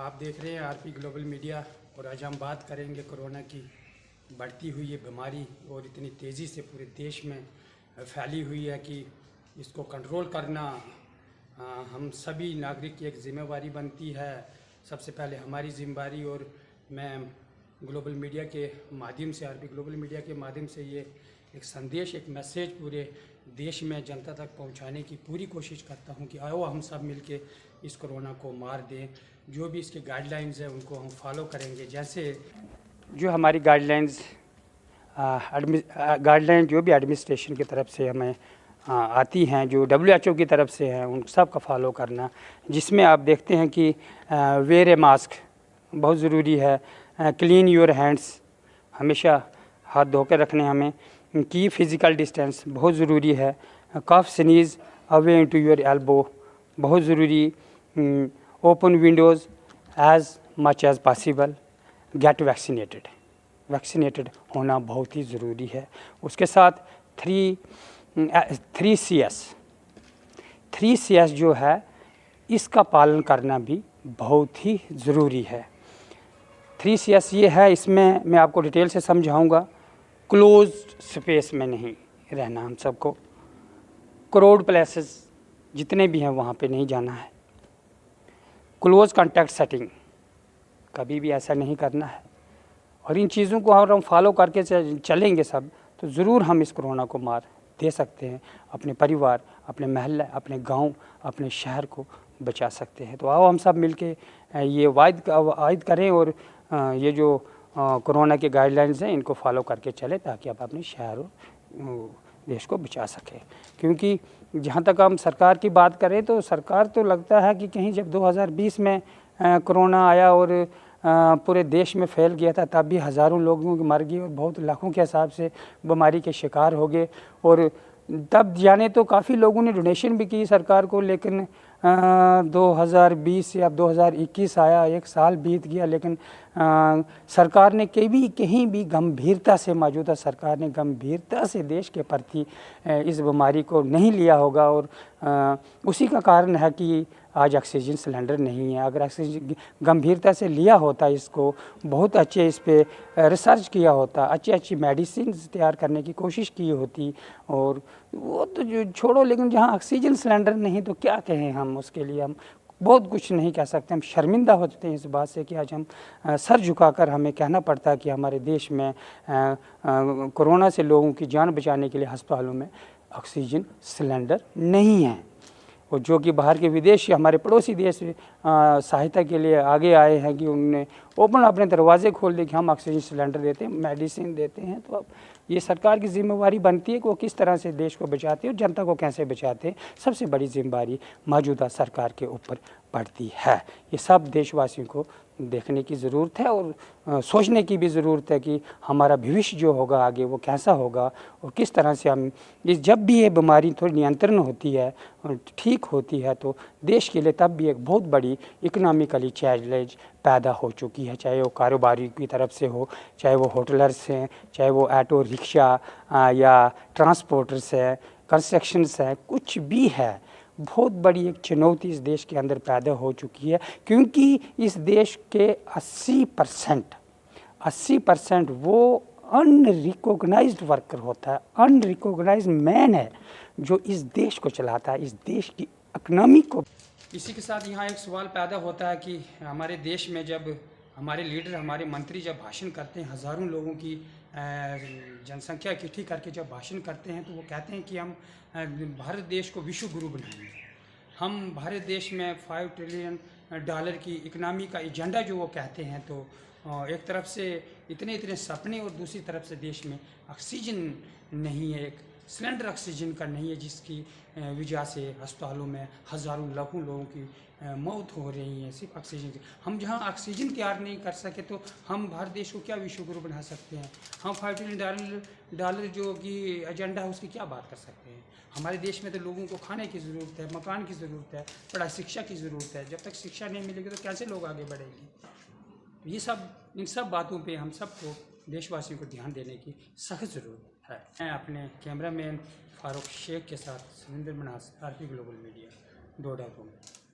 आप देख रहे हैं आरपी ग्लोबल मीडिया और आज हम बात करेंगे कोरोना की बढ़ती हुई ये बीमारी और इतनी तेज़ी से पूरे देश में फैली हुई है कि इसको कंट्रोल करना हम सभी नागरिक की एक ज़िम्मेवारी बनती है। सबसे पहले हमारी ज़िम्मेवारी और मैं ग्लोबल मीडिया के माध्यम से आरपी ग्लोबल मीडिया के माध्यम से ये एक संदेश एक मैसेज पूरे देश में जनता तक पहुंचाने की पूरी कोशिश करता हूं कि आओ हम सब मिलके इस कोरोना को मार दें। जो भी इसके गाइडलाइंस है उनको हम फॉलो करेंगे। जैसे जो हमारी गाइडलाइंस जो भी एडमिनिस्ट्रेशन की तरफ से हमें आती हैं, जो WHO की तरफ से हैं, उन सब का फॉलो करना, जिसमें आप देखते हैं कि वेयर ए मास्क बहुत ज़रूरी है, क्लीन योर हैंड्स हमेशा हाथ धो के रखने, हमें की फिज़िकल डिस्टेंस बहुत ज़रूरी है, cough sneeze away into your elbow बहुत ज़रूरी, open windows as much as possible, get vaccinated होना बहुत ही ज़रूरी है। उसके साथ थ्री सी एस जो है इसका पालन करना भी बहुत ही ज़रूरी है। 3CS ये है, इसमें मैं आपको डिटेल से समझाऊंगा। क्लोज स्पेस में नहीं रहना, हम सबको क्राउड प्लेसेस जितने भी हैं वहाँ पे नहीं जाना है। क्लोज कांटेक्ट सेटिंग कभी भी ऐसा नहीं करना है। और इन चीज़ों को अगर हम फॉलो करके चलेंगे सब, तो ज़रूर हम इस कोरोना को मार दे सकते हैं। अपने परिवार, अपने महल्ला, अपने गांव, अपने शहर को बचा सकते हैं। तो आओ हम सब मिलके ये वायद करें और ये जो कोरोना के गाइडलाइंस हैं इनको फॉलो करके चले, ताकि आप अपने शहर और देश को बचा सकें। क्योंकि जहाँ तक हम सरकार की बात करें तो सरकार तो लगता है कि कहीं जब 2020 में कोरोना आया और पूरे देश में फैल गया था, तब भी हज़ारों लोगों की मर गई और बहुत लाखों के हिसाब से बीमारी के शिकार हो गए। और तब जाने तो काफ़ी लोगों ने डोनेशन भी की सरकार को, लेकिन 2020 से अब 2021 आया, एक साल बीत गया, लेकिन सरकार ने कहीं भी गंभीरता से, मौजूदा सरकार ने गंभीरता से देश के प्रति इस बीमारी को नहीं लिया होगा। और उसी का कारण है कि आज ऑक्सीजन सिलेंडर नहीं है। अगर ऑक्सीजन गंभीरता से लिया होता, इसको बहुत अच्छे इस पे रिसर्च किया होता, अच्छी मेडिसिन तैयार करने की कोशिश की होती, और वो तो जो छोड़ो, लेकिन जहाँ ऑक्सीजन सिलेंडर नहीं तो क्या कहें हम, उसके लिए हम बहुत कुछ नहीं कह सकते। हम शर्मिंदा होते हैं इस बात से कि आज हम सर झुकाकर हमें कहना पड़ता है कि हमारे देश में कोरोना से लोगों की जान बचाने के लिए अस्पतालों में ऑक्सीजन सिलेंडर नहीं है। और जो कि बाहर के विदेश, हमारे पड़ोसी देश सहायता के लिए आगे आए हैं कि उन्होंने ओपन अपने दरवाजे खोल दिए कि हम ऑक्सीजन सिलेंडर देते हैं, मेडिसिन देते हैं। तो अब ये सरकार की जिम्मेवारी बनती है कि वो किस तरह से देश को बचाते हैं और जनता को कैसे बचाते हैं। सबसे बड़ी जिम्मेवारी मौजूदा सरकार के ऊपर पड़ती है। ये सब देशवासियों को देखने की ज़रूरत है और सोचने की भी ज़रूरत है कि हमारा भविष्य जो होगा आगे वो कैसा होगा, और किस तरह से हम जब भी ये बीमारी थोड़ी नियंत्रण होती है और ठीक होती है, तो देश के लिए तब भी एक बहुत बड़ी इकोनॉमिकली चैलेंज पैदा हो चुकी है। चाहे वो कारोबारी की तरफ से हो, चाहे वो होटलर्स हैं, चाहे वो ऑटो रिक्शा या ट्रांसपोर्टर्स हैं, कंस्ट्रक्शंस हैं, कुछ भी है, बहुत बड़ी एक चुनौती इस देश के अंदर पैदा हो चुकी है। क्योंकि इस देश के 80% वो अनरिकॉग्नाइज्ड वर्कर होता है, अनरिकॉग्नाइज्ड मैन है जो इस देश को चलाता है, इस देश की इकनॉमी को। इसी के साथ यहाँ एक सवाल पैदा होता है कि हमारे देश में जब हमारे लीडर, हमारे मंत्री जब भाषण करते हैं, हज़ारों लोगों की जनसंख्या इकट्ठी करके जब भाषण करते हैं, तो वो कहते हैं कि हम भारत देश को विश्व गुरु बनाएंगे। हम भारत देश में $5 ट्रिलियन की इकनॉमी का एजेंडा जो वो कहते हैं, तो एक तरफ से इतने सपने और दूसरी तरफ से देश में ऑक्सीजन नहीं है, एक सिलेंडर ऑक्सीजन का नहीं है, जिसकी वजह से अस्पतालों में हज़ारों लाखों लोगों की मौत हो रही है सिर्फ ऑक्सीजन की। हम जहां ऑक्सीजन तैयार नहीं कर सके तो हम भारत देश को क्या विश्व गुरु बना सकते हैं? हम $5 ट्रिलियन जो कि एजेंडा है उसकी क्या बात कर सकते हैं? हमारे देश में तो लोगों को खाने की ज़रूरत है, मकान की ज़रूरत है, पढ़ाई शिक्षा की ज़रूरत है। जब तक शिक्षा नहीं मिलेगी तो कैसे लोग आगे बढ़ेंगे? इन सब बातों पर हम सबको देशवासियों को ध्यान देने की सख्त ज़रूरत है। मैं अपने कैमरामैन फारूक शेख के साथ सुरेंद्र मनास, आरपी ग्लोबल मीडिया, डोडागंज।